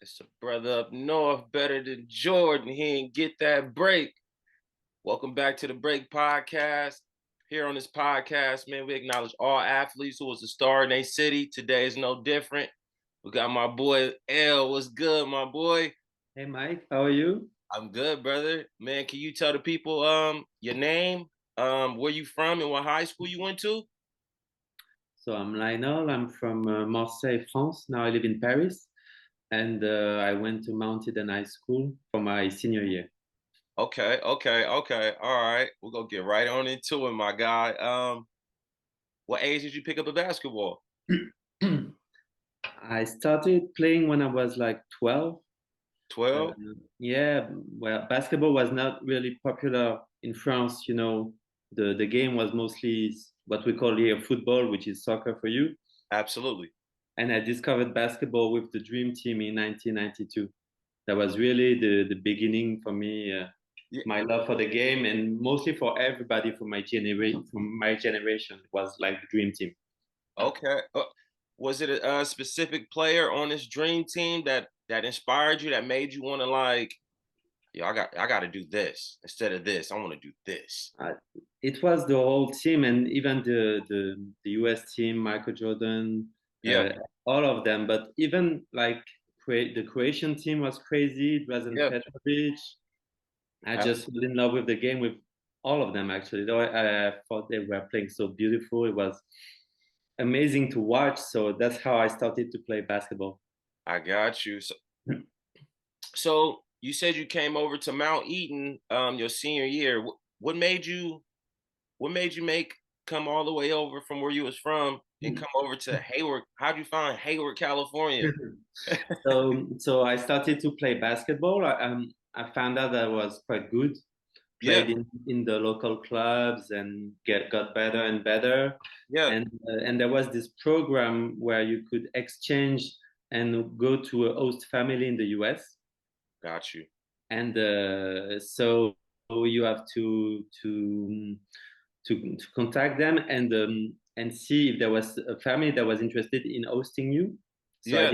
It's a brother up north better than Jordan. He ain't get that break. Welcome back to the Break Podcast. Here on this podcast, man, we acknowledge all athletes who was a star in their city. Today is no different. We got my boy L. What's good, my boy? Hey Mike, how are you? I'm good, brother. Man, can you tell the people your name, where you from, and what high school you went to? So I'm Lionel. I'm from Marseille, France. Now I live in Paris, and I went to Mount Eden High School for my senior year. Okay. All right. We're gonna get right on into it, my guy. What age did you pick up a basketball? I started playing when I was like 12. Uh, 12? yeah, well, basketball was not really popular in France. The game was mostly what we call here football, which is soccer for you. Absolutely. And I discovered basketball with the Dream Team in 1992. That was really the beginning for me. Yeah. My love for the game, and mostly for everybody from my generation was like the dream team. Okay. Was it a specific player on this dream team that inspired you, that made you want to like, yeah, I got to do this instead of this. I want to do this. uh, it was the whole team, and even the US team, Michael Jordan, Yeah. uh, all of them. But even like the Croatian team was crazy. Drazen Yeah. Petrovic. I ab- just fell in love with the game with all of them. Actually, though I thought they were playing so beautiful. It was amazing to watch. So that's how I started to play basketball. I got you. So you said you came over to Mount Eden your senior year. What made you make come all the way over from where you was from and come over to Hayward? How'd you find Hayward, California? So I started to play basketball. I found out that I was quite good. Yeah. Played in the local clubs and got better and better. Yeah. And there was this program where you could exchange and go to a host family in the US. Got you. And so you have to contact them and see if there was a family that was interested in hosting you. So Yeah.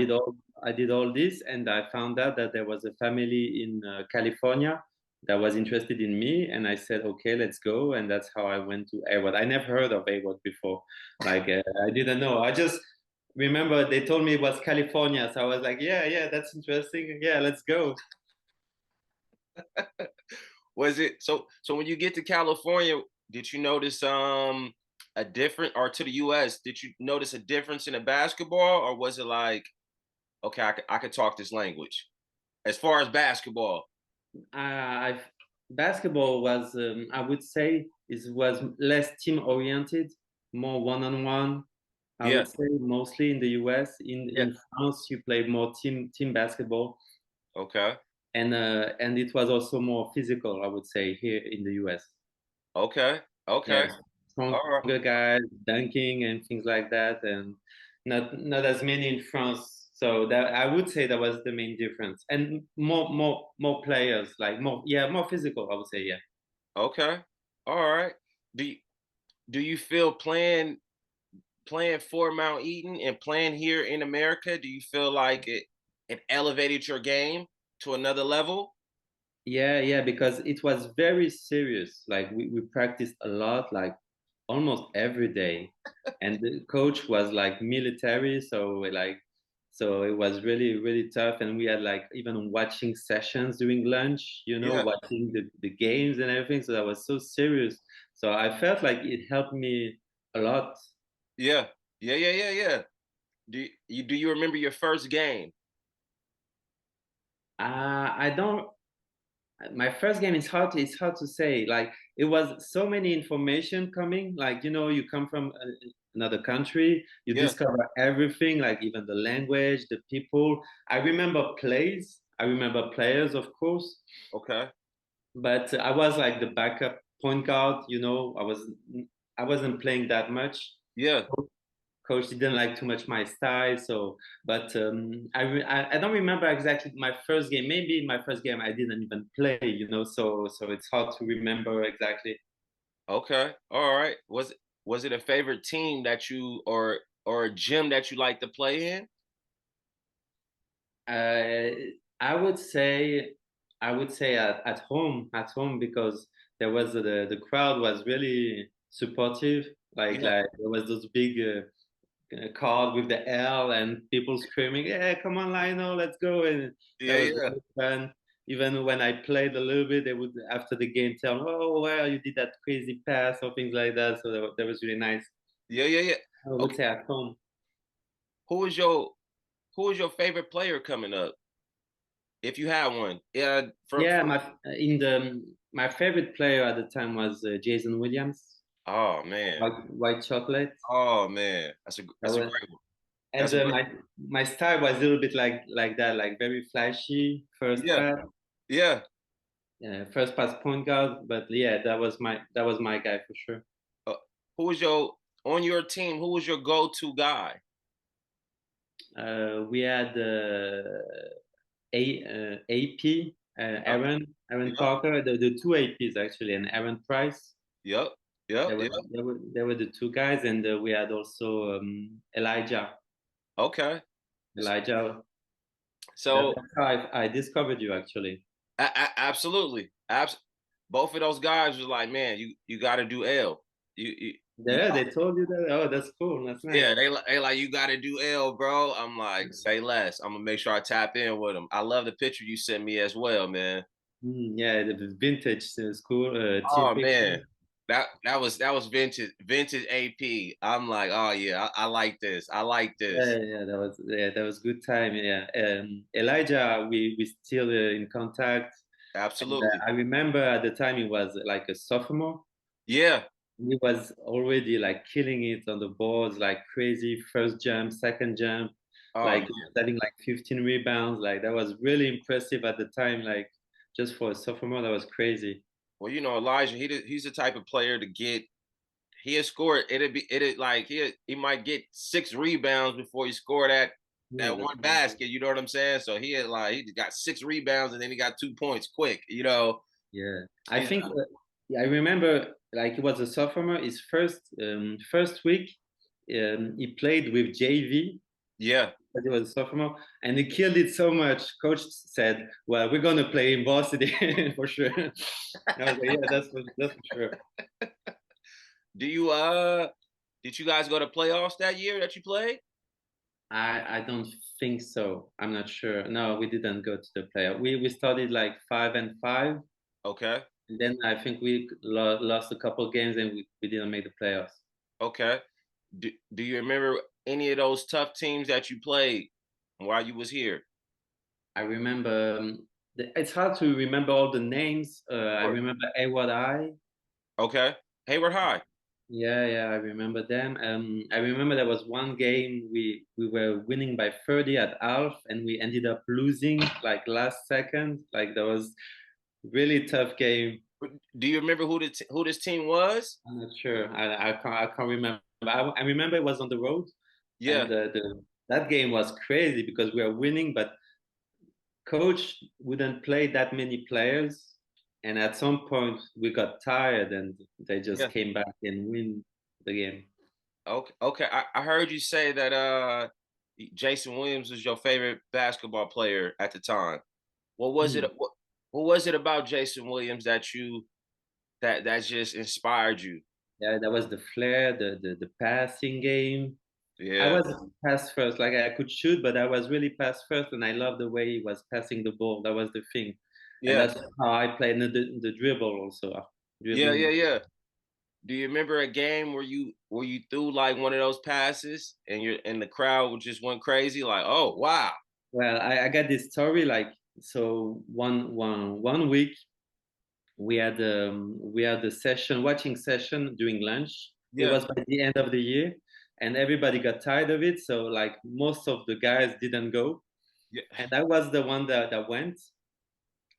I did all this, and I found out that there was a family in California that was interested in me, and I said, okay, let's go, and that's how I went to Airwood. I never heard of Airwood before, like I didn't know. I just remember they told me it was California, so I was like, yeah, that's interesting. Yeah, let's go. Was it so when you get to California, did you notice a different, or to the US, did you notice a difference in the basketball, or was it like, okay, I could talk this language as far as basketball? I basketball was I would say is was less team oriented, more one on one. I Yeah. would say mostly in the US. Yeah. In France, you played more team basketball, Okay. and it was also more physical. I would say here in the US. Okay. Okay. Yes, All right. stronger guys dunking and things like that, and not as many in France. So that I would say that was the main difference, and more players, like more physical. I would say yeah. Okay. All right. Do you, do you feel playing for Mount Eden and playing here in America, do you feel like it elevated your game to another level? Yeah, because it was very serious. Like we practiced a lot, like almost every day. And the coach was like military, so it was really tough. And we had like even watching sessions during lunch, Yeah. watching the games and everything. So that was so serious. So I felt like it helped me a lot. Yeah. Yeah. Do you remember your first game? I don't My first game is hard to say. Like it was so many information coming. Like you come from another country, you Yeah. discover everything, like even the language, the people. I remember players, of course, Okay. but I was like the backup point guard. I wasn't playing that much. Yeah. Coach didn't like too much my style. So, but I don't remember exactly my first game. Maybe in my first game I didn't even play. So it's hard to remember exactly. Okay. All right. Was it a favorite team that you or a gym that you like to play in? Uh, I would say, at home because there was the crowd was really supportive. Yeah, Like there was those big card with the L and people screaming, "Yeah, come on, Lionel, let's go!" And that yeah, was yeah, really fun. Even when I played a little bit, they would after the game tell, me, "Oh, well, you did that crazy pass" or things like that. So that was really nice. yeah, yeah, yeah. I would Okay, say at home. who is your who is your favorite player coming up? If you had one, yeah, Yeah, from my favorite player at the time was Jason Williams, oh man, White Chocolate. oh man, That that's a was, great one. and That's a great my style was a little bit like that, like very flashy yeah, yeah. first pass point guard. But yeah, that was my guy for sure. Uh, who was your on your team? Who was your go-to guy? We had AP Yep, Aaron yep, Parker, the two APs actually, and Aaron Price. yep, yep, There were yep. there were the two guys, and we had also Okay, Elijah. so That's how I discovered you actually. absolutely, both of those guys was like, man, you got to do L. You Yeah, they told you that. Oh, that's cool. That's nice. yeah, they like you got to do L, bro. I'm like, say less. I'm gonna make sure I tap in with them. I love the picture you sent me as well, man. Yeah, the vintage school team Oh picture. man, that was vintage AP. I'm like, oh yeah, I like this. I like this. That was good time. Yeah, Elijah, we still in contact, and Absolutely. I remember at the time he was like a sophomore. Yeah. He was already like killing it on the boards, like crazy. First jump, second jump, Oh like man. having like 15 rebounds. Like that was really impressive at the time. Like just for a sophomore, that was crazy. Well, Elijah, he's the type of player to get. He'll score. It'd like he might get 6 rebounds before he scored that Yeah, that's one crazy. basket. You know what I'm saying? So he got 6 rebounds and then he got 2 points quick. Yeah, I He's think yeah, I remember like he was a sophomore. His first week, he played with JV, yeah, but he was a sophomore, and he killed it so much. Coach said, "Well, we're gonna play in varsity for sure." I was like, "Yeah, that's for sure." Do you did you guys go to playoffs that year that you played? I don't think so. I'm not sure. No, we didn't go to the playoff. We started like 5-5, Okay, and then I think we lost a couple games, and we didn't make the playoffs. okay. Do you remember any of those tough teams that you played while you was here? I remember it's hard to remember all the names. I Sure. remember Award Eye. Okay, Hayward High. Yeah, I remember them. I remember there was one game we were winning by 30 at half, and we ended up losing like last second. Like that was really tough game. Do you remember who this team was? I'm not sure. I can't remember. I remember it was on the road, Yeah, and that game was crazy because we were winning, but coach wouldn't play that many players, and at some point we got tired, and they just yeah. came back and win the game. Okay, okay. I heard you say that Jason Williams was your favorite basketball player at the time. What was it? Mm. What was it about Jason Williams that just inspired you? Yeah, that was the flair, the passing game. I Yeah, was pass first, like I could shoot, but I was really pass first, and I loved the way he was passing the ball. That was the thing, and yeah, that's how I played the dribble also, yeah, dribbling. yeah, yeah. Do you remember a game where you threw like one of those passes and the crowd just went crazy? Like, oh wow, Well, I got this story like so one week we had a session watching session during lunch. It yeah, was by the end of the year, and everybody got tired of it. So like most of the guys didn't go, yeah, and I was the one that went.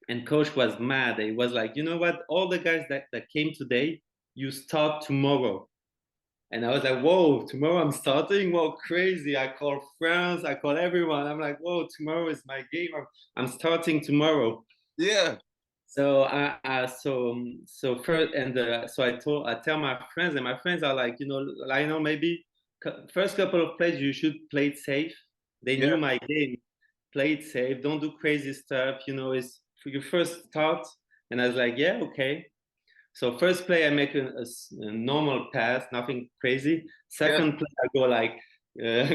And coach was mad. He was like, you know what? All the guys that came today, you start tomorrow. And I was like, whoa, tomorrow I'm starting? Whoa, crazy. I call friends, I call everyone. I'm like, whoa, tomorrow is my game. I'm starting tomorrow. yeah, So so first and so I tell my friends, and my friends are like, you know, Lionel, maybe first couple of plays you should play it safe. They knew yeah, my game, play it safe, don't do crazy stuff. It's for your first start. And I was like, yeah, okay. So first play, I make a normal pass, nothing crazy. Yeah. Second play, I go like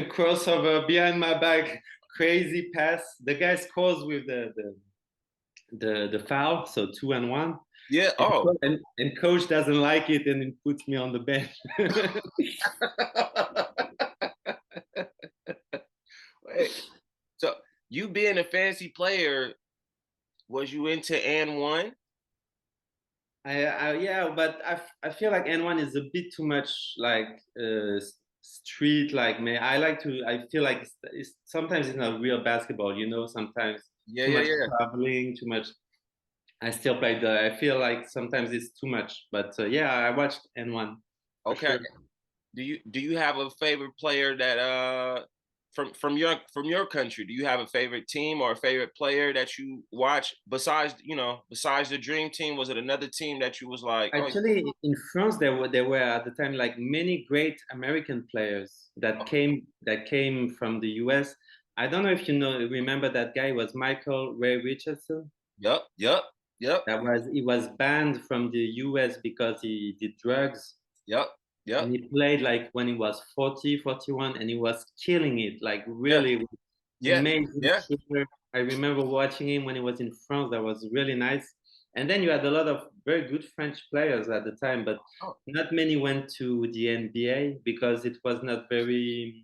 crossover behind my back, crazy pass. The guy scores with the foul, so 2-1. Yeah. Oh. And coach doesn't like it and he puts me on the bench. Wait. So you being a fancy player, was you into and one? Yeah, but I feel like N1 is a bit too much like street. Like me, I feel like sometimes it's not real basketball. Sometimes Yeah, too yeah, much yeah. traveling, too much. I still play I feel like sometimes it's too much. But yeah, I watched N1 for Okay. sure. Do you have a favorite player that from your country? Do you have a favorite team or a favorite player that you watch besides the Dream Team? Was it another team that you was like, oh, Actually, in France, there were at the time like many great American players that came from the US. I don't know if remember that guy was Michael Ray Richardson. yep, yep, yep, He was banned from the US because he did drugs, yep, yep, and he played like when he was 40, 41, and he was killing it, like yeah, really yeah, amazing yeah. shooter. I remember watching him when he was in France. That was really nice. And then you had a lot of very good French players at the time, but Oh, not many went to the NBA because it was not very. You,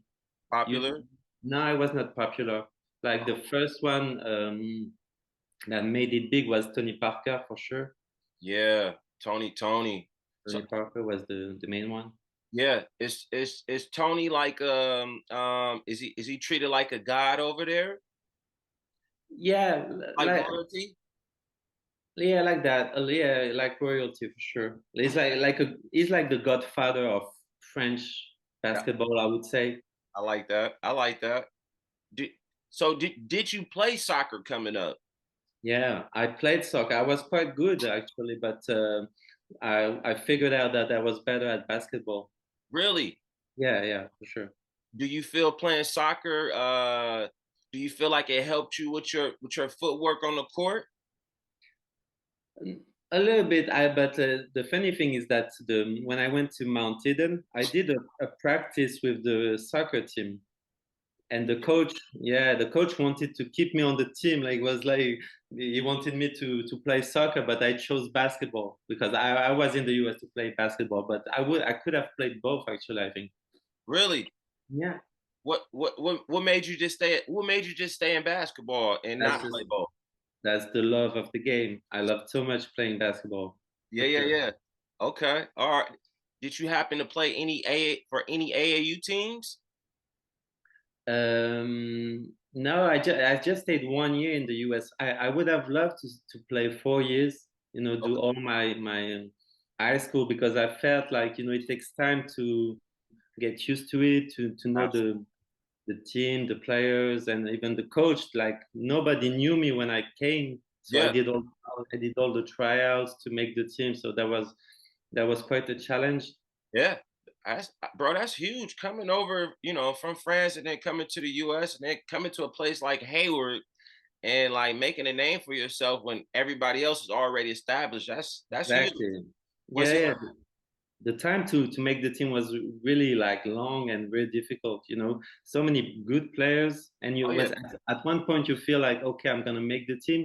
popular. no, it was not popular. Like the first one that made it big was Tony Parker for sure. Yeah, Tony. So Tony Parker was the main one. yeah, is Tony like is he treated like a god over there? Yeah, Like like royalty? yeah, like that. Yeah, like royalty for sure. He's like the godfather of French Yeah, basketball, I would say. I like that. I like that. Did, so did you play soccer coming up? Yeah, I played soccer. I was quite good actually, but I figured out that I was better at basketball. Really? Yeah, for sure. Do you feel playing soccer? Do you feel like it helped you with your footwork on the court? A little bit. But the funny thing is that when I went to Mount Eden, I did a practice with the soccer team. And the coach wanted to keep me on the team. Like, was like he wanted me to play soccer, but I chose basketball because I was in the US to play basketball, but I could have played both actually, I think. Really? Yeah, What made you just stay? What made you just stay in basketball and that's not just play ball? that's the love of the game. I love so much playing basketball Yeah, for yeah, sure. yeah. Okay. All right. Did you happen to play any AAU teams? No, I just stayed 1 year in the US. I would have loved to play 4 years, do Okay. all my high school because I felt like, it takes time to get used to it, to know Absolutely. the team, the players, and even the coach. Like nobody knew me when I came, so Yeah. I did all the tryouts to make the team. So that was quite a challenge. Yeah. Bro, that's huge. Coming over, from France and then coming to the US and then coming to a place like Hayward and like making a name for yourself when everybody else is already established. That's huge. Exactly. Was Yeah, it yeah. The time to make the team was really like long and very difficult. So many good players, and oh you yeah, was at one point you feel like, okay, I'm gonna make the team,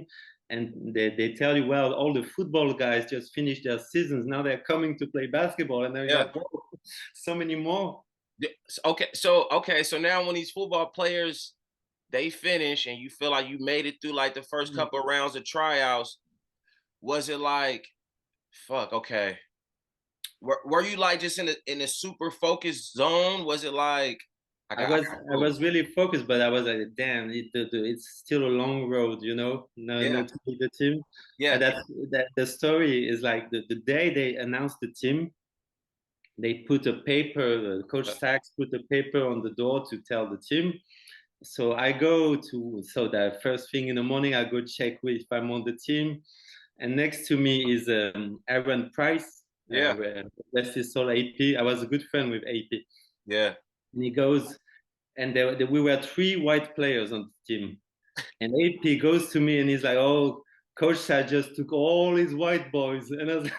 and they tell you, well, all the football guys just finished their seasons, now they're coming to play basketball, and then you're yeah. like, whoa, so many more. Okay, so now when these football players they finish and you feel like you made it through like the first Mm. couple of rounds of tryouts, was it like fuck, okay. Were you like just in a super focused zone? Was it like I I was got I move? was really focused, but I was like, damn, it's still a long road, no Yeah, to make the team. And yeah, that the story is like the day they announced the team, they put a paper, Coach uh, Sachs put a paper on the door to tell the team. So I go so that first thing in the morning, I go check if I'm on the team. And next to me is Aaron Price, yeah, rest his soul, AP. I was a good friend with AP. yeah. And he goes, and we were three white players on the team. And AP goes to me and he's like, "Oh, Coach Sad just took all his white boys," and I was,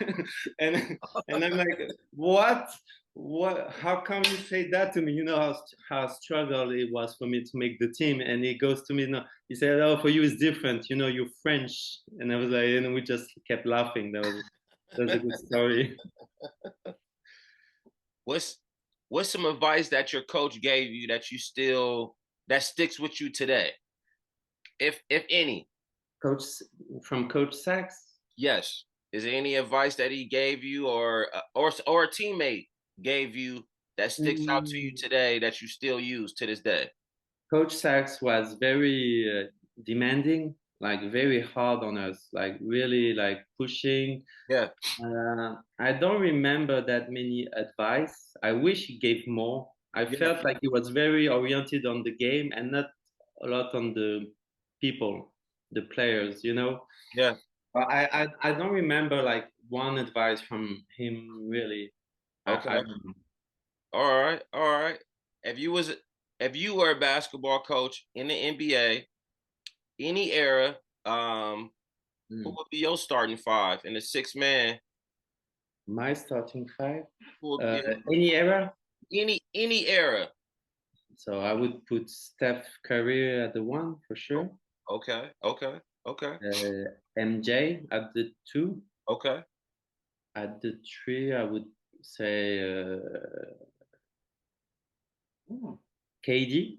and I'm like, "What? What? How come you say that to me? You know how struggle it was for me to make the team." And he goes to me, no, he said, "Oh, for you it's different. You know, you're French." And I was like, and we just kept laughing. That was a good story. What's what's some advice that your coach gave you that you still that sticks with you today, if any? Coach from Coach Sachs. Yes. Is there any advice that he gave you, or a teammate gave you that sticks out to you Mm, today that you still use to this day? Coach Sachs was very demanding, like very hard on us, like really like pushing. Yeah, I don't remember that many advice. I wish he gave more. I yeah, felt like he was very oriented on the game and not a lot on the people, the players, you know. yeah. But I don't remember like one advice from him really. I Okay. don't know. All right. All right. If you was if you were a basketball coach in the NBA, any era, who Mm. would be your starting five in the six man? My starting five, Who would, yeah, any era. any era. So I would put Steph Curry at the one for O- sure. Okay. Okay. Okay. MJ at the two. Okay. At the three, I would say KD,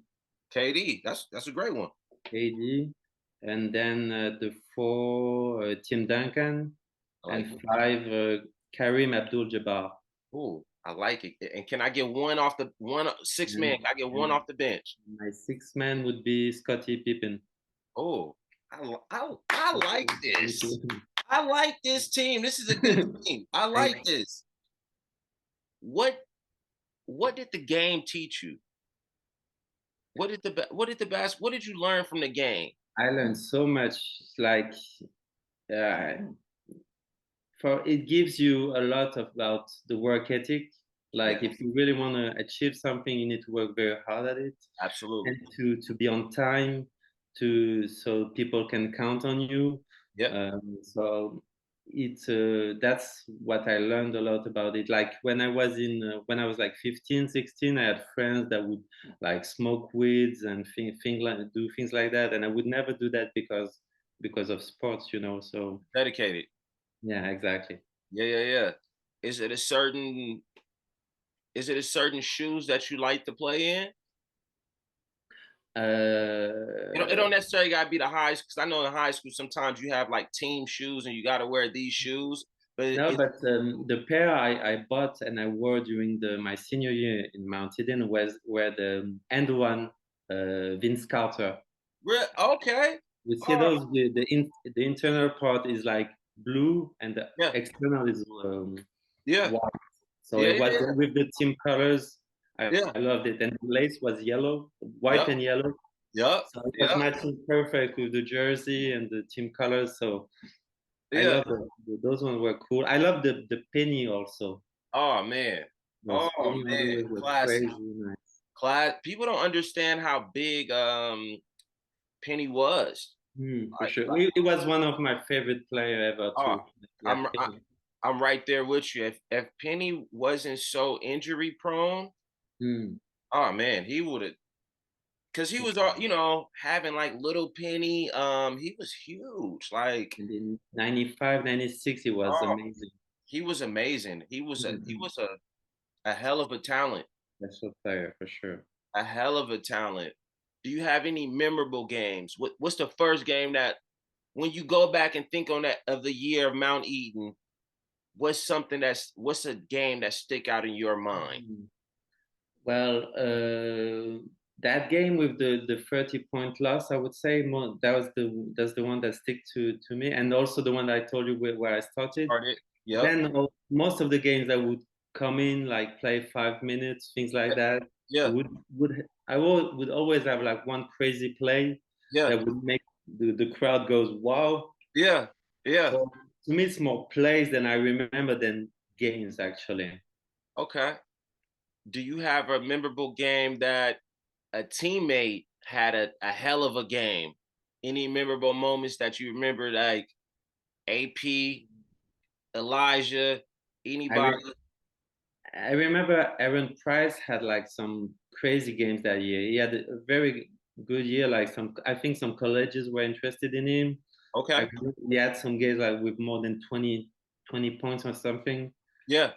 KD. That's a great one. KD, and then the four, Tim Duncan, I like and it. five, Kareem Abdul-Jabbar. Ooh, I like it. And can I get one off the one six man? And, Can I get one and off the bench? my sixth man would be Scottie Pippen. Oh, I like Me this. too. I like this team. This is a good team. I And like this. What what did the game teach you? What did you learn from the game? I learned so much. Like uh, for it gives you a lot about the work ethic. Yeah, Like if you really want to achieve something, you need to work very hard at it, absolutely. and to be on time, to so people can count on you. Yeah, So it's that's what I learned a lot about it. Like when I was like 15, 16, I had friends that would like smoke weeds and do things like that, and I would never do that because of sports, you know. So dedicated. yeah, exactly. Yeah, yeah, yeah. Is it a certain is it a certain shoes that you like to play in? It Uh, don't necessarily gotta be the high school, because I know in high school sometimes you have like team shoes and you gotta wear these shoes. But no, it but the pair I bought and I wore during my senior year in Mount Eden were the end one Vince Carter. okay. You see Oh, those the internal part is like blue and the yeah, external is yeah, white. So yeah, it was yeah, with the team colors. yeah, I loved it, and the lace was yellow, white yep, and yellow. yep, So it was yep, matching perfect with the jersey and the team colors. So I yeah. love those ones were cool. I love the penny also. Oh man. Those Oh penny man. underwear were Classic. crazy nice. Class. People don't understand how big Penny was. For Like, sure. It was one of my favorite player ever oh, too. Yeah, I'm I, penny. I'm right there with you. If Penny wasn't so injury prone, Hmm. oh man, he would have, because he was all, having like little Penny. He was huge. Like, And in 95, 96, it was oh, amazing. he was amazing. He Mhm. was a hell of a talent. Special player for sure. A hell of a talent. Do you have any memorable games? What's the first game that, when you go back and think on that of the year of Mount Eden, what's a game that stick out in your mind? Mhm. Well, that game with the 30-point loss, I would say that's the one that stick to me, and also the one that I told you where I started. Started. Yep. Then most of the games I would come in like play 5 minutes, things like that. I Yeah. would always have like one crazy play Yeah. that would make the crowd goes wow. Yeah. Yeah. So to me, it's more plays than I remember than games actually. Okay. Do you have a memorable game that a teammate had a hell of a game? Any memorable moments that you remember, like AP, Elijah, I re- anybody? I remember Aaron Price had like some crazy games that year. He had a very good year. Like I think some colleges were interested in him. I Okay. remember he had some games like with more than 20 points or something. Yeah.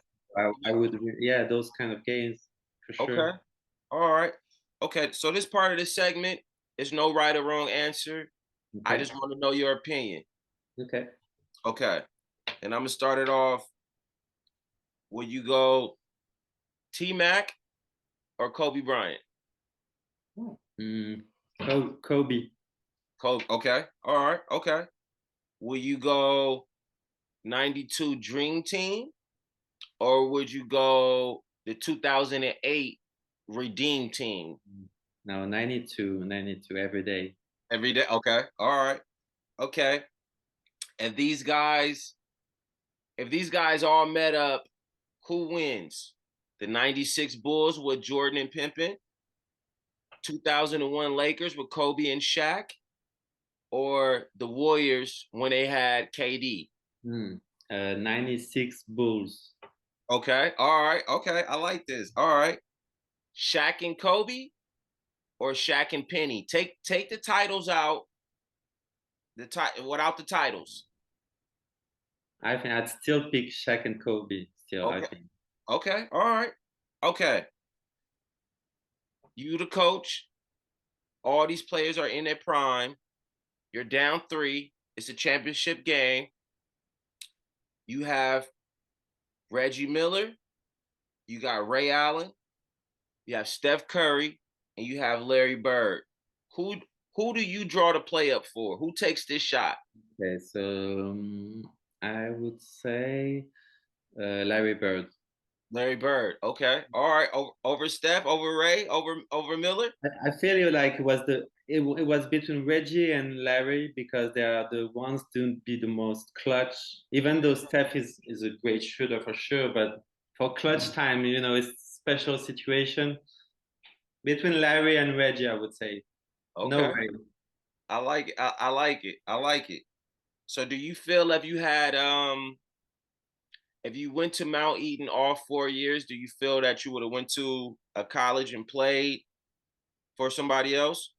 I would, yeah, those kind of games for Okay. sure. All right. Okay. So this part of this segment is no right or wrong answer. I Okay. just want to know your opinion. Okay. Okay. And I'm gonna start it off. Will you go T Mac or Kobe Bryant? Mm, Kobe. Kobe. Okay. All right. Okay. Will you go 92 Dream Team or would you go the 2008 Redeem Team? No, 92 every day. Every day. Okay. All right. Okay. And these guys, if these guys all met up, who wins? The 96 Bulls with Jordan and Pimpin, 2001 Lakers with Kobe and Shaq, or the Warriors when they had KD? Hmm. 96 Bulls. Okay. All right. Okay. I like this. All right. Shaq and Kobe or Shaq and Penny? Take the titles out, without the titles. I think I'd still pick Shaq and Kobe. Still, I Okay. think. Okay. All right. Okay. You the coach. All these players are in their prime. You're down three. It's a championship game. You have Reggie Miller. You got Ray Allen. You have Steph Curry, and you have Larry Bird. Who who do you draw the play up for? Who takes this shot? Okay, so I would say Larry Bird. Larry Bird. Okay. All right. Over Steph, over Ray, over Miller. I feel you like it was between Reggie and Larry because they are the ones to be the most clutch. Even though Steph is a great shooter for sure, but for clutch time, it's special situation between Larry and Reggie. I would say no Okay. way. I like it. I like it. I like it. So do you feel if you went to Mount Eden all 4 years, do you feel that you would have went to a college and played for somebody else?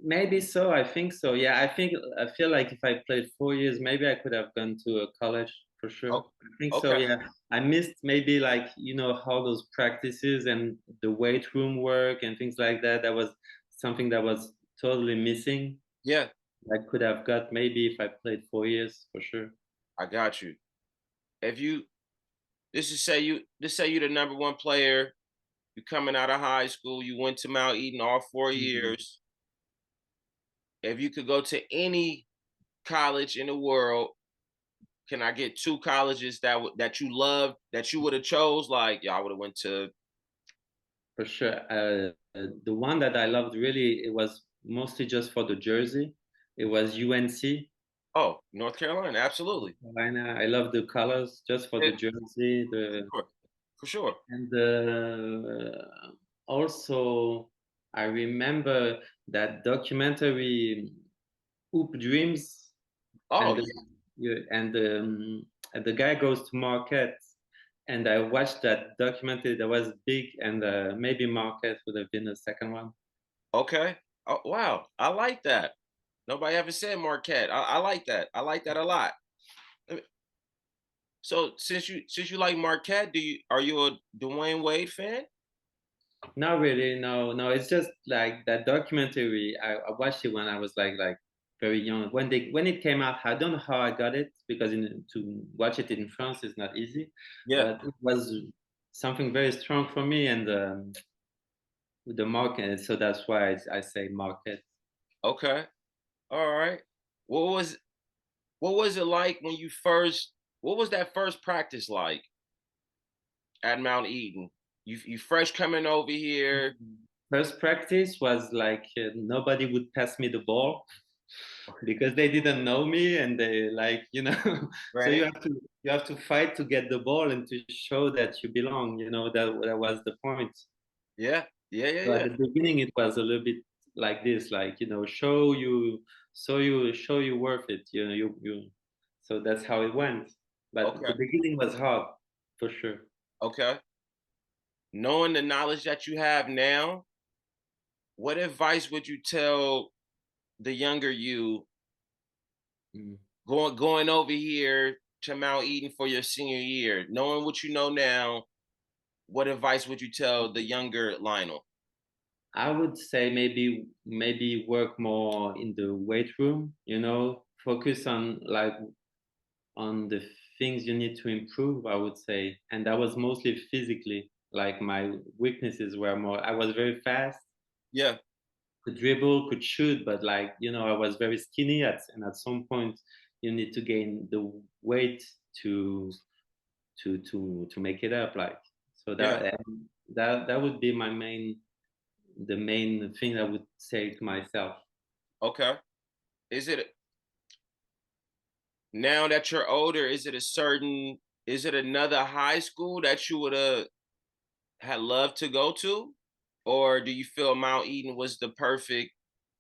Maybe so. I think so. Yeah, I feel like if I played 4 years, maybe I could have gone to a college for sure. Oh, I think so. okay. Yeah, I missed maybe like how those practices and the weight room work and things like that. That was something that was totally missing. Yeah, I could have got maybe if I played 4 years for sure. I got you. If you this say you the number one player, you coming out of high school, you went to Mount Eden all 4 Mhm. years. If you could go to any college in the world, can I get two colleges that you love that you would have chose? Like, yeah, I would have went to For sure. The one that I loved really, it was mostly just for the jersey. It was UNC. North Carolina. Absolutely. Carolina. I love the colors just for Yeah, the jersey. The for sure. For sure. and also I remember that documentary Hoop Dreams, and Oh, the yeah, and the guy goes to Marquette, and I watched that documentary that was big, and maybe Marquette would have been the second one. okay. Oh, wow. I like that. Nobody ever said Marquette. I like that. I like that a lot. So since you like Marquette, are you a Dwayne Wade fan? Not really, no, no. It's just like that documentary. I watched it when I was like very young. When it came out, I don't know how I got it because to watch it in France is not easy, Yeah. but it was something very strong for me and with the market. So that's why I say market. Okay. All right. What was what was it like when you first? What was that first practice like at Mount Eden? You fresh coming over here, First practice was like nobody would pass me the ball because they didn't know me and they like so granted. you have to fight to get the ball and to show that you belong. That was the point. Yeah. Yeah. Yeah. So at Yeah. the beginning it was a little bit like this, like show you worth it. You. So that's how it went. But Okay. the beginning was hard, for sure. Okay. Knowing the knowledge that you have now, what advice would you tell the younger you Mm. going over here to Mount Eden for your senior year? Knowing what you know now, what advice would you tell the younger Lionel? I would say maybe work more in the weight room. Focus on the things you need to improve. I would say, and that was mostly physically. Like my weaknesses were more. I was very fast, Yeah, could dribble, could shoot, but I was very skinny and at some point you need to gain the weight to to make it up. Like so yeah. that would be the main thing I would say to myself. Okay. Is it now that you're older, is it another high school that you would have had loved to go to? Or do you feel Mount Eden was the perfect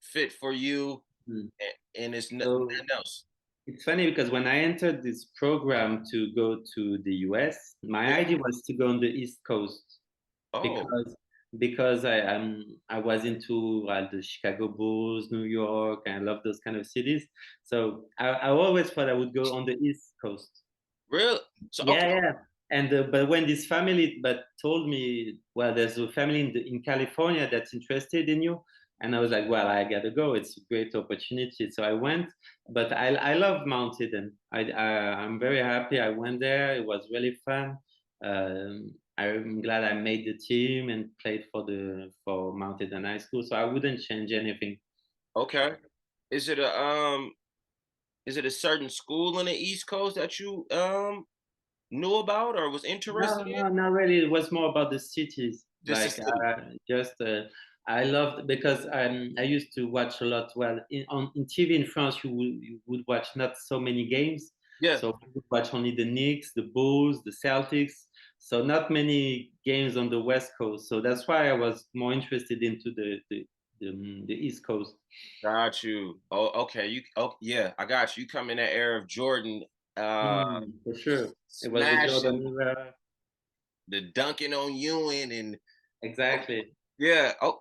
fit for you Mm. and it's So nothing else? it's funny because when I entered this program to go to the US, my Yeah. idea was to go on the East Coast Oh, because I was into the Chicago Bulls, New York, and I love those kind of cities. So I always thought I would go on the East Coast. really? So okay, Yeah, yeah. And but when this family but told me, well, there's a family in California that's interested in you, and I was like, well, I gotta go. It's a great opportunity. So I went, but I love Mount Eden. I'm very happy. I went there. It was really fun. I'm glad I made the team and played for Mount Eden High School. So I wouldn't change anything. okay. Is it a is it a certain school in the East Coast that you knew about or was interested No, in? no, not really. It was more about the cities. Just a Like city. just I loved because I used to watch a lot. Well, in TV in France, you would watch not so many games, Yeah. so we would watch only the Knicks, the Bulls, the Celtics. So not many games on the West Coast. So that's why I was more interested into the East Coast. Got you. Oh, okay. Yeah, I got you. You come in that era of Jordan, uh, For sure, it was the smashing Jordan era. the dunking on Ewing and Exactly. yeah. Oh,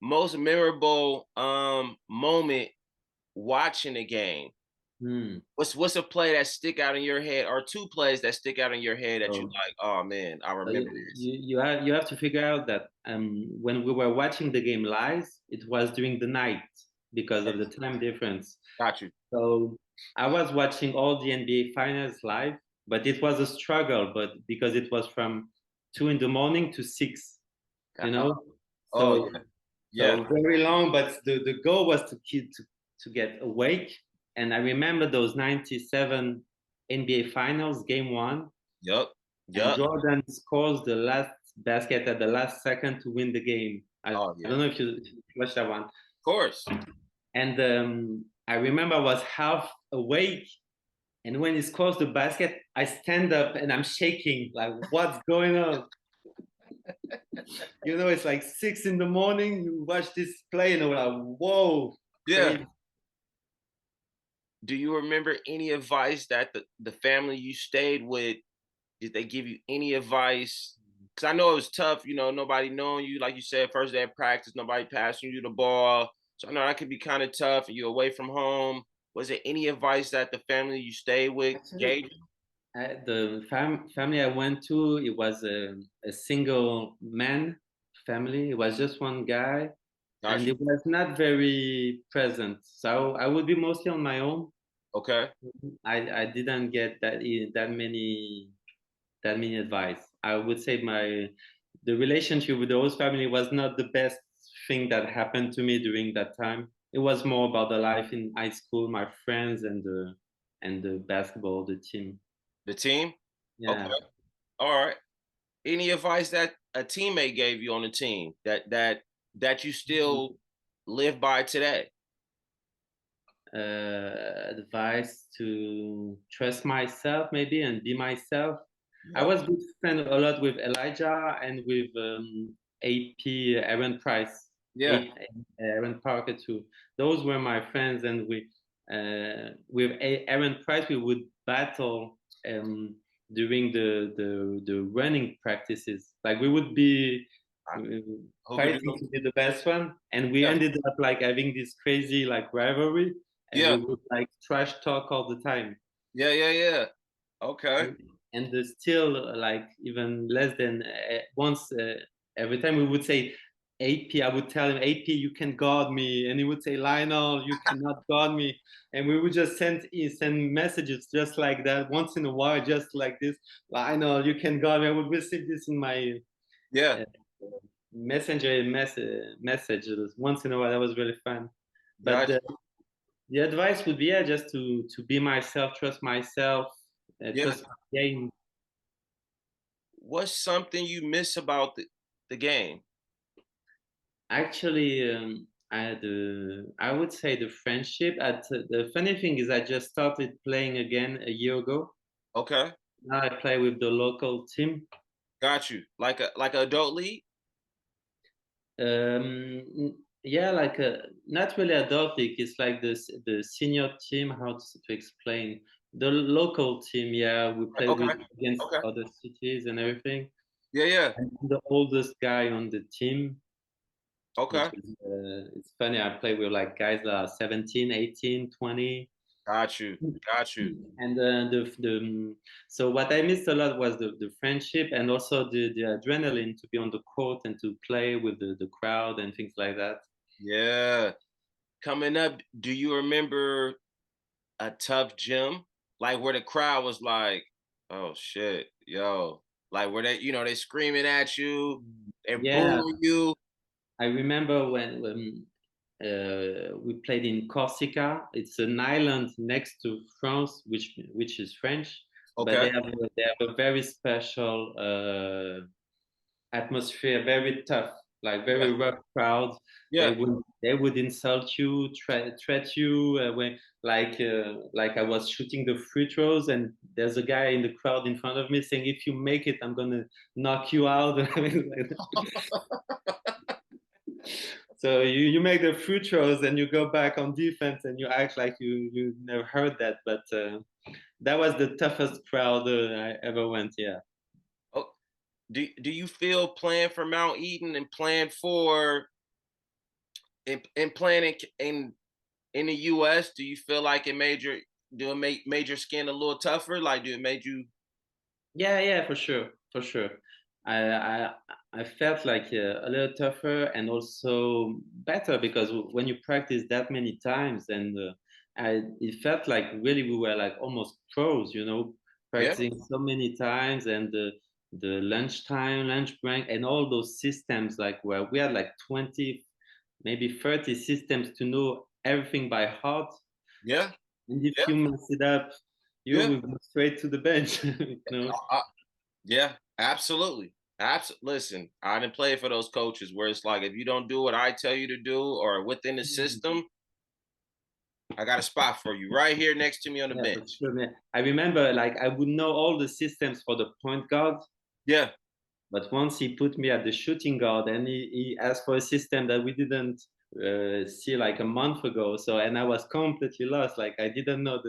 most memorable moment watching the game. Hmm. What's a play that stick out in your head, or two plays that stick out in your head that you So like? Oh man, I So remember this. you have to figure out that when we were watching the game live, it was during the night because of the time difference. Got you. So I was watching all the NBA finals live, but it was a struggle. But because it was from 2 in the morning to 6, you Oh, know, oh so yeah, yeah. so very long. But the goal was to get awake. And I remember those '97 NBA finals, game one Yup, and yup. Jordan scores the last basket at the last second to win the game. Oh I yeah, don't of know if you watched that one. course. And I remember I was half awake, and when he scores the basket, I stand up and I'm shaking, like, what's going on? It's like 6 in the morning. You watch this play, and we're like, whoa, Yeah. crazy. Do you remember any advice that the family you stayed with, did they give you any advice? Because I know it was tough, nobody knowing you, like you said, first day of practice, nobody passing you the ball. So I know that could be kind of tough, and you're away from home. Was there any advice that the family you stayed with Actually, gave you? the family I went to, it was a single man family. It was just one guy, Got and you. it was not very present. So I would be mostly on my own. Okay. I didn't get that many advice. I would say the relationship with the host family was not the best thing that happened to me during that time. It was more about the life in high school, my friends, and the basketball, the team. The team? Okay. Yeah. All right. Any advice that a teammate gave you on the team that you still live by today? Advice to trust myself maybe and be myself. I Yep. was good friend a lot with Elijah and with AP Aaron Price. Yeah. Aaron Parker too. Those were my friends, and with Aaron Price, we would battle during the running practices. Like we would be I- uh, Who could do fighting them? to be the best one, and we Yeah. ended up like having this crazy like rivalry, and Yeah. we would like trash talk all the time. Yeah. Yeah. Yeah. Okay. And there's still like even less than once every time we would say 8p, I would tell him 8p, you can guard me, and he would say Lionel, you cannot guard me, and we would just send messages just like that once in a while, just like this. Lionel, you can guard me. I would receive this in my Yeah. uh, messenger messages once in a while. That was really fun. But Gotcha. the advice would be, yeah, just to be myself, trust myself, Yeah. trust my game. What's something you miss about the game? Actually, I would say the friendship. The funny thing is, I just started playing again a year ago. Okay. Now I play with the local team. Got you. Like a adult league? Yeah, like not really adult league. It's like the senior team. How to explain the local team? Yeah, we play Okay. with against Okay. other cities and everything. Yeah. Yeah. I'm the oldest guy on the team, which Okay. is it's funny. I play with like guys that are 17, 18, 20. Got you. Got you. And so what I missed a lot was the friendship and also the adrenaline to be on the court and to play with the crowd and things like that. Yeah. Coming up, do you remember a tough gym? Like where the crowd was like, oh shit, yo. Like where they screaming at you, they Yeah, booing you. I remember when we played in Corsica. It's an island next to France, which is French, but Okay. they have a very special atmosphere, very tough, like Yeah. very rough crowd. Yeah. They would insult you, threat you when like I was shooting the free throws, and there's a guy in the crowd in front of me saying, "If you make it, I'm gonna knock you out." So you make the free throws and you go back on defense and you act like you never heard that, but that was the toughest crowd I ever went. Yeah. Oh, do you feel playing for Mount Eden and playing for and playing in the US, do you feel like it made your do it made your skin a little tougher? Like do it made you Yeah, yeah, for sure, for sure. I I, I felt like a little tougher and also better because when you practice that many times, and it felt like really we were like almost pros, yeah, practicing so many times, and the lunchtime, lunch break, and all those systems, like where we had like 20, maybe 30 systems to know everything by heart. yeah, And if yeah, you mess it up, you yeah. will go straight to the bench, you know. Yeah, absolutely. Listen, I didn't play for those coaches where it's like if you don't do what I tell you to do or within the system, I got a spot for you right here next to me on the Yeah, for bench. sure, man. I remember, like, I would know all the systems for the point guard, Yeah, but once he put me at the shooting guard, and he asked for a system that we didn't see like a month ago. So, and I was completely lost. Like, I didn't know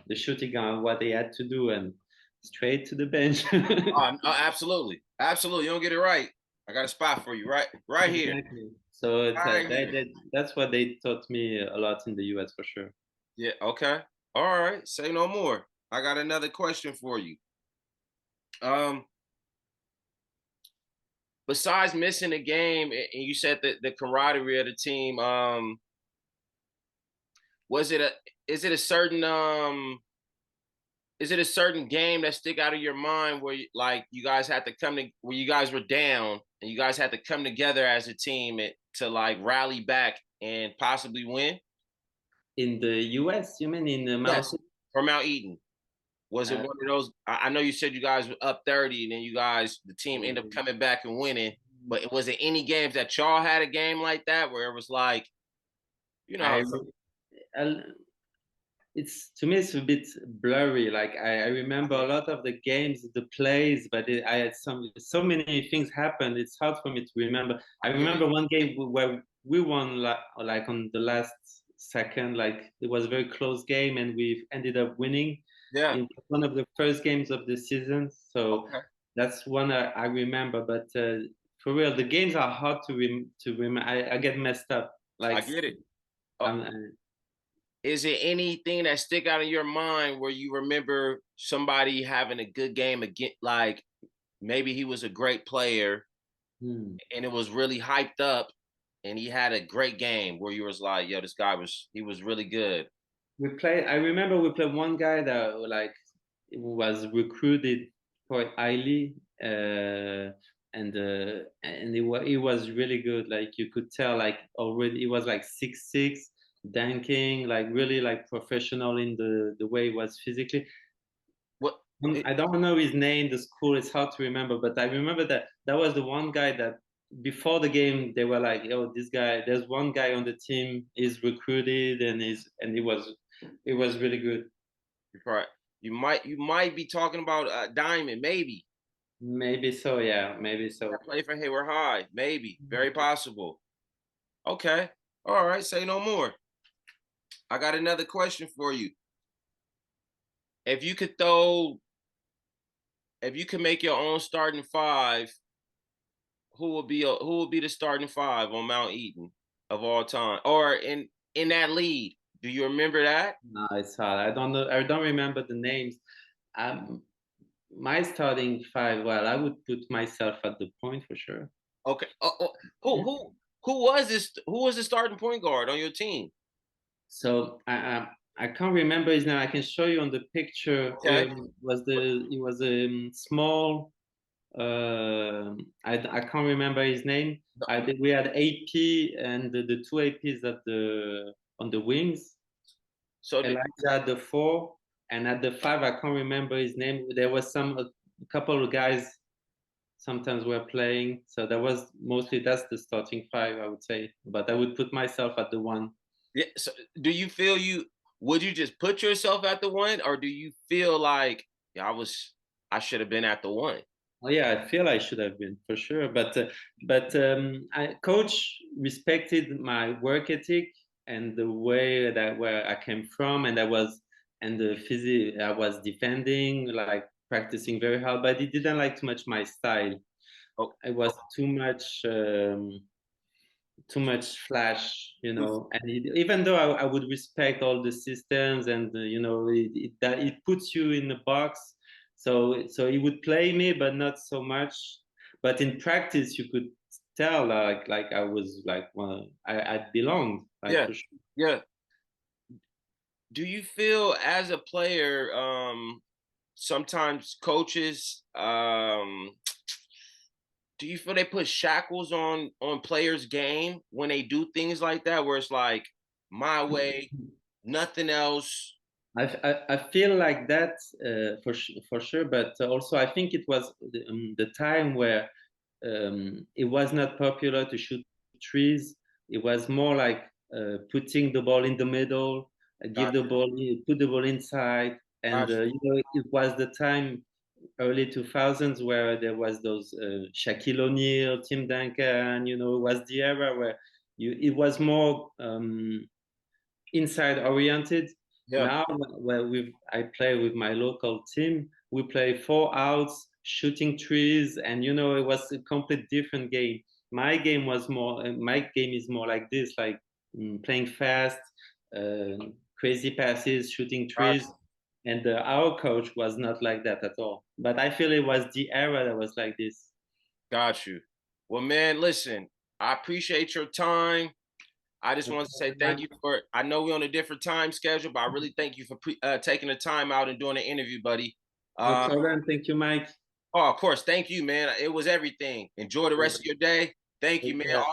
the shooting guard, what they had to do, and straight to the bench. no, absolutely, absolutely. You don't get it right. I got a spot for you right here, Exactly. So right here. that's what they taught me a lot in the US for sure. Yeah. Okay. All right. Say no more. I got another question for you. Um, besides missing a game, and you said that the camaraderie of the team, was it a is it a certain is it a certain game that stick out of your mind where like you guys had to come to where you guys were down and you guys had to come together as a team to like rally back and possibly win? In the US, you mean in the Yes, mountain? for Mount Eden. Was it Uh, one of those? I know you said you guys were up 30 and then you guys, the team ended up coming back and winning. But was it any games that y'all had a game like that where it was like, you know, I, I it's to me it's a bit blurry. Like I remember a lot of the games, the plays, but I had so many things happen. It's hard for me to remember. I I get it. remember one game where we won like on the last second. Like it was a very close game, and we ended up winning. Yeah. It was one of the first games of the season, so Okay. that's one I remember. But for real, the games are hard to remember. I get messed up. I Like get it. Uh, I'm, is it anything that stick out in your mind where you remember somebody having a good game again? Like maybe he was a great player hmm. and it was really hyped up and he had a great game where you was like, yo, this guy he was really good. We played. I remember we played one guy that like was recruited quite highly, and he was really good. Like you could tell, like already he was like 6'6", dunking, like really like professional in the way he was physically. What it, I don't know his name. The school is hard to remember, but I remember that that was the one guy that before the game they were like, "Oh, this guy. There's one guy on the team is recruited, and he was really good." right. You might be talking about Diamond, maybe. Maybe so. Yeah, maybe so. That play for Hayward High, maybe. Very possible. Okay. All right. Say no more. I got another question for you. If you could throw, if you could make your own starting five, who would be the starting five on Mount Eden of all time, or in that lead? Do you remember that? No, it's hard. I don't know. I don't remember the names. Um, my starting five. Well, I would put myself at the point for sure. Okay. Who was this? Who was the starting point guard on your team? So I can't remember his name. I can show you on the picture. Okay. He was a small. I can't remember his name. We had AP and the two APs at the on the wings. So the, Elijah at the four, and at the five I can't remember his name. There was some a couple of guys sometimes were playing, so that was mostly that's the starting five I would say. But I would put myself at the one. yeah. So do you feel you would you just put yourself at the one, or do you feel like yeah, I should have been at the one? Oh yeah, I feel I should have been for sure, coach respected my work ethic and the way that where I came from, and the physique I was defending, like practicing very hard, but he didn't like too much my style. Oh, It was too much flash, you know. And even though I would respect all the systems and you know that it puts you in a box, so he would play me, but not so much. But in practice, you could tell like I was like well, I belonged like yeah, for sure. yeah. Do you feel as a player, sometimes coaches, do you feel they put shackles on players' game when they do things like that, where it's like my way, nothing else? I feel like that for sure, but also I think it was the time where it was not popular to shoot trees. It was more like putting the ball in the middle, give the Gotcha, ball, put the ball inside, and gotcha. you know it was the time early 2000s where there was those Shaquille O'Neal, Tim Duncan. You know, it was the era where it was more inside oriented. Yeah, Now, where I play with my local team, we play 4 outs, shooting trees, and you know it was a complete different game. My game is more like this, like playing fast, uh, crazy passes, shooting trees, gotcha, and our coach was not like that at all. But I feel it was the era that was like this. got you. Well, man, listen, I appreciate your time. I just wanted to say thank you for. I know we're on a different time schedule, but I really thank you for taking the time out and doing the interview, buddy. No Uh, problem. Thank you, Mike. oh, of course, thank you, man. It was everything. Enjoy the rest of your day. Thank you, Take man. care.